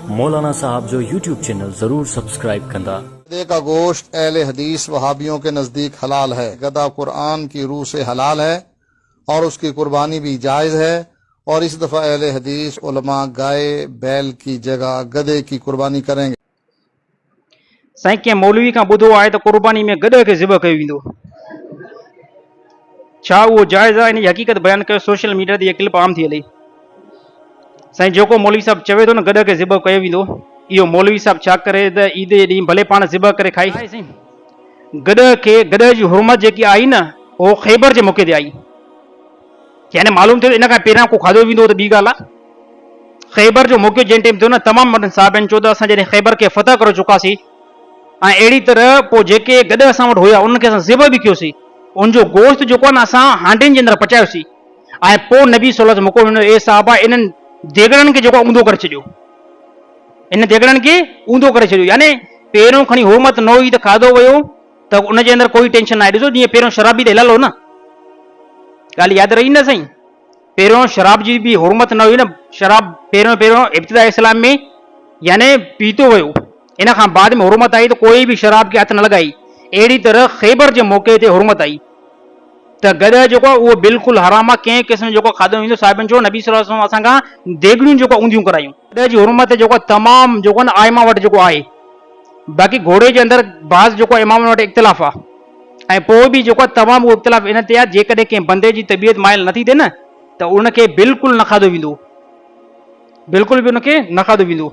मौलाना साहब जो YouTube channel जरूर subscribe कंदा। गधे का गोश्त अहले हदीस वहाबियों के नजदीक हलाल है। गधा कुरान की रूह से हलाल है और उसकी कुर्बानी भी जायज है। और इस दफा अहले हदीस उलमा गाय बैल की जगह गधे की कुर्बानी करेंगे। साईं के मौलवी का ॿुधो आहे त कुर्बानी में गॾ खे ज़िब कयो वेंदो, छा उहो जाइज़ आहे? इन जी हक़ीक़त बयान कयो। सोशल मीडिया ते इहा क्लिप आम थी हले। साईं जेको मौलवी साहब चवे थो न गॾ खे ज़िब कयो वेंदो, इहो मौलवी साहब छा करे त ईद जे ॾींहुं भले पाण ज़िब करे खाई। गॾ जी हुरमत जेकी आई न, उहो ख़ैबर जे मौक़े ते आई। यानी मालूम थियो इन खां पहिरियां को खाधो वेंदो त ॿी ॻाल्हि आहे। ख़ैबर जो मौक़ो जंहिं टाइम थियो न, तमामु वॾनि साहिबनि चयो त असां जॾहिं ख़ैबर खे फतह करे चुकासीं ऐं अहिड़ी तरह पोइ जेके गॾ असां वटि हुया उनखे असां ज़िब बि कयोसीं, उनजो गोश्त जेको आहे न असां हांडियुनि जे अंदरि पचायोसीं। ऐं पोइ नबी सल्लल्लाहु अलैहि वसल्लम मौक़ो ॾिनो, ए साहबा इन्हनि देगड़नि खे जेको ऊंधो करे छॾियो, इन देगड़नि खे ऊंधो करे छॾियो। यानी पहिरियों खणी हुरमत न हुई त खाधो वियो त उनजे अंदरि कोई टेंशन न आहे। ॾिसो जीअं पहिरियों शराब बि त हिलाल हो न, ॻाल्हि यादि रही न साईं? पहिरियों शराब जी बि हुरमत न हुई न, शराब पहिरियों इब्तिदा इस्लाम में यानी पीतो वियो, इन खां बाद में हुरमत आई त कोई बि शराब खे हथ न लॻाई। अहिड़ी तरह ख़ैबर जे मौक़े ते हुरमत आई त गॾ जेको आहे उहो बिल्कुलु हराम आहे। कंहिं क़िस्म जेको खाधो वेंदो, साहिबनि चयो नबी सल्लल्लाहु अलैहि वसल्लम असांखां देगड़ियूं जेको ऊंधियूं करायूं। गॾ जी हुरमत जेको तमामु जेको न आइमा वटि जेको आहे। बाक़ी घोड़े जे अंदरि बाज़ जेको इमाम वटि इख़्तिलाफ़ आहे, ऐं पोइ बि जेको तमामु उहो इख़्तिलाफ़ इन ते आहे, जेकॾहिं कंहिं बंदे जी तबियत माइल नथी थिए न त उनखे बिल्कुलु न खाधो वेंदो, बिल्कुलु बि उनखे न खाधो वेंदो।